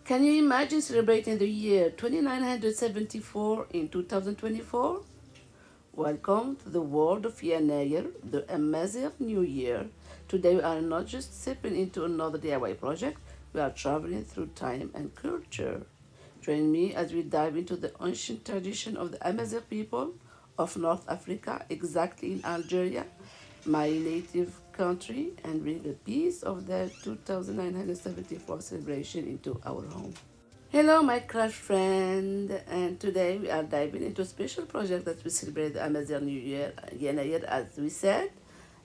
Can you imagine celebrating the year 2974 in 2024? Welcome to the world of Yanayer, the Amazigh New Year. Today we are not just stepping into another DIY project, we are traveling through time and culture. Join me as we dive into the ancient tradition of the Amazigh people of North Africa, exactly in Algeria, my native country, and bring a piece of their 2974 celebration into our home. Hello, my craft friend, and today we are diving into a special project that we celebrate the Amazigh New Year, Yanayer, as we said.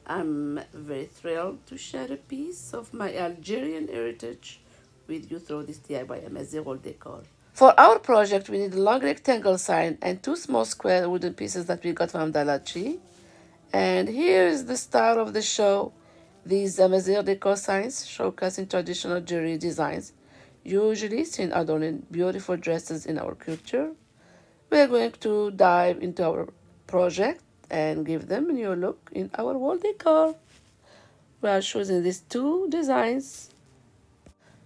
I'm very thrilled to share a piece of my Algerian heritage with you through this DIY Amazigh Wall Decor. For our project, we need a long rectangle sign and two small square wooden pieces that we got from Dalachi. And here is the star of the show. These Amazigh decor signs showcasing traditional jewelry designs, usually seen adorning beautiful dresses in our culture. We are going to dive into our project and give them a new look in our wall decor. We are choosing these two designs.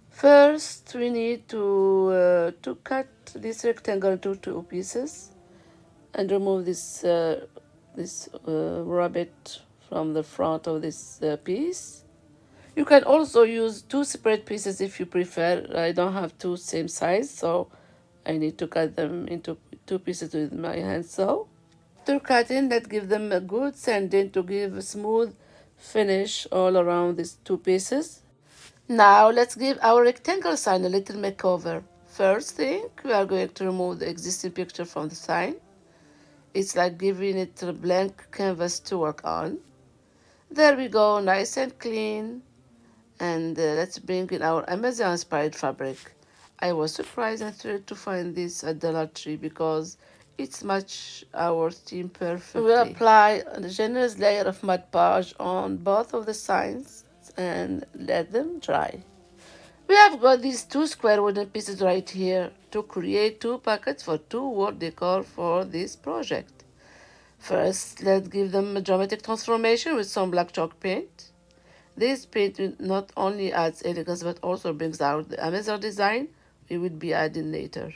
First, we need to cut this rectangle into two pieces and remove this rabbit from the front of this piece. You can also use two separate pieces if you prefer. I don't have two same size, so I need to cut them into two pieces with my hand saw. After cutting, let's give them a good sanding to give a smooth finish all around these two pieces. Now let's give our rectangle sign a little makeover. First thing, we are going to remove the existing picture from the sign. It's like giving it a blank canvas to work on. There we go, nice and clean. And let's bring in our Amazigh inspired fabric. I was surprised and thrilled to find this at Dollar Tree because it's matched our theme perfectly. We apply a generous layer of mud podge on both of the signs and let them dry. We have got these two square wooden pieces right here to create two pockets for two wall decor for this project. First, let's give them a dramatic transformation with some black chalk paint. This paint not only adds elegance but also brings out the Amazigh design we will be adding later.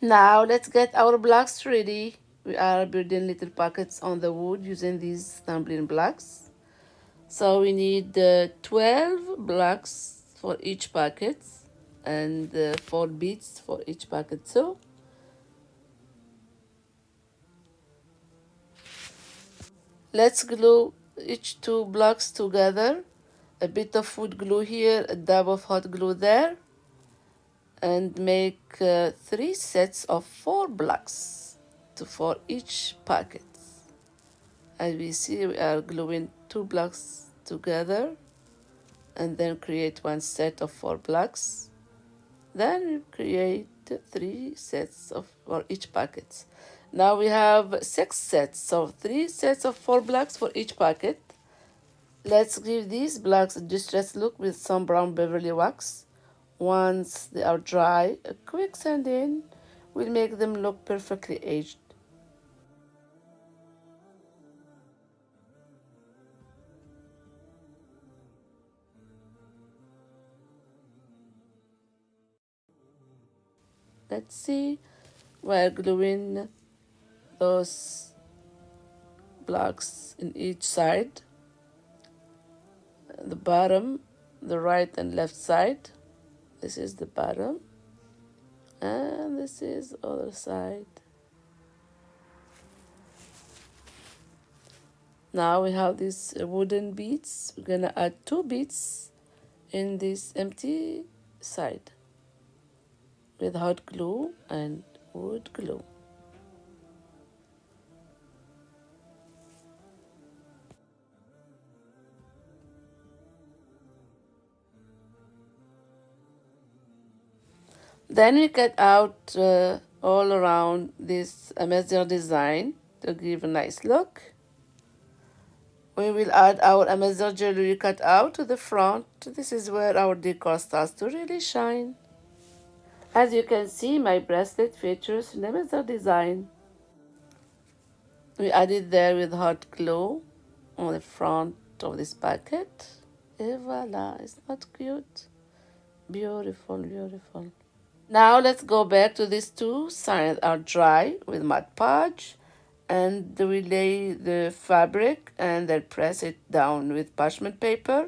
Now let's get our blocks ready. We are building little pockets on the wood using these tumbling blocks. So we need 12 blocks for each pocket and 4 beads for each pocket. So let's glue each two blocks together. A bit of wood glue here, a dab of hot glue there, and make 3 sets of 4 blocks for each pocket. As we see, we are gluing 2 blocks together and then create 1 set of 4 blocks. Then we create 3 sets for each pocket. Now we have 6 sets, so 3 sets of 4 blocks for each pocket. Let's give these blocks a distressed look with some brown Beverly wax. Once they are dry, a quick sanding will make them look perfectly aged. Let's see, we're gluing those blocks in each side, the bottom, the right and left side. This is the bottom and this is the other side. Now we have these wooden beads. We're gonna add 2 beads in this empty side with hot glue and wood glue. Then we cut out all around this Amazigh design to give a nice look. We will add our Amazigh jewelry cut out to the front. This is where our decor starts to really shine. As you can see, my bracelet features an Amazigh design. We added there with hot glue on the front of this packet. Et voila, it's not cute? Beautiful, beautiful. Now let's go back to these two sides are dry with mud podge, and we lay the fabric and then press it down with parchment paper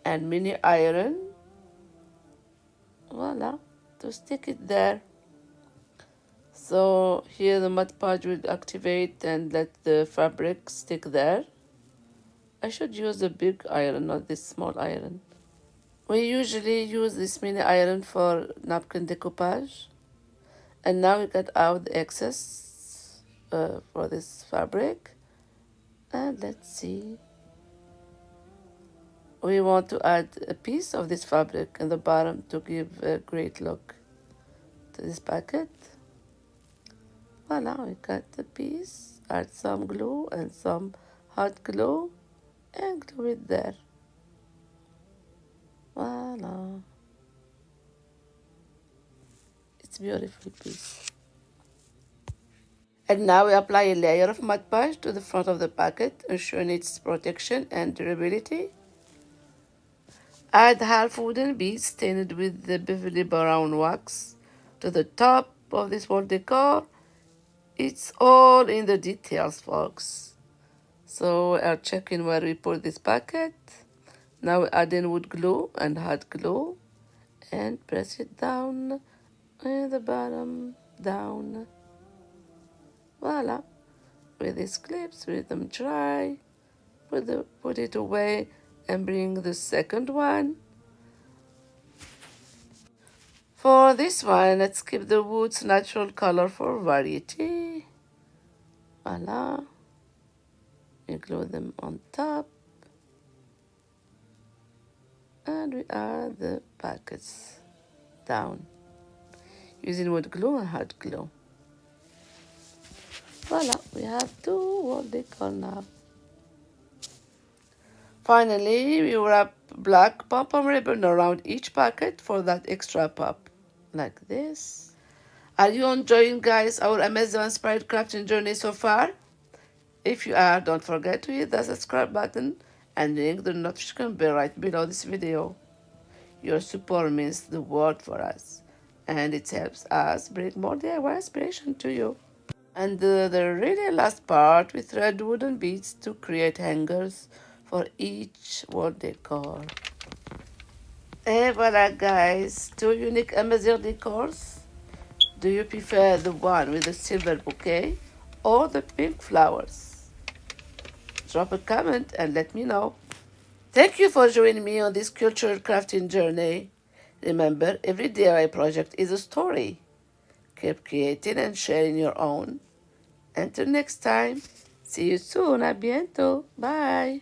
and mini iron. Voila, to stick it there. So here the mud podge will activate and let the fabric stick there. I should use a big iron, not this small iron. We usually use this mini iron for napkin decoupage. And now we cut out the excess for this fabric. And let's see. We want to add a piece of this fabric in the bottom to give a great look to this packet. Voila, we cut the piece, add some glue and some hot glue, and glue it there. Voila. It's a beautiful piece. And now we apply a layer of mud podge to the front of the packet, ensuring its protection and durability. Add half wooden beads stained with the Beverly Brown wax to the top of this wall decor. It's all in the details, folks. So we are checking where we put this packet. Now we add in wood glue and hot glue and press it down in the bottom, down. Voila. With these clips, let them dry. Put it away and bring the second one. For this one, let's keep the wood's natural color for variety. Voila. We glue them on top. And we add the packets down using wood glue and hot glue. Voila, we have two wall decor now. Finally, we wrap black pom-pom ribbon around each packet for that extra pop, like this. Are you enjoying, guys, our Amazigh-inspired crafting journey so far? If you are, don't forget to hit the subscribe button and ring the notification bell right below this video. Your support means the world for us, and it helps us bring more DIY inspiration to you. And the really last part, we thread wooden beads to create hangers for each wall decor. And voila, guys, two unique Amazigh decors. Do you prefer the one with the silver bouquet or the pink flowers? Drop a comment and let me know. Thank you for joining me on this cultural crafting journey. Remember, every DIY project is a story. Keep creating and sharing your own. Until next time, see you soon. A bientôt. Bye.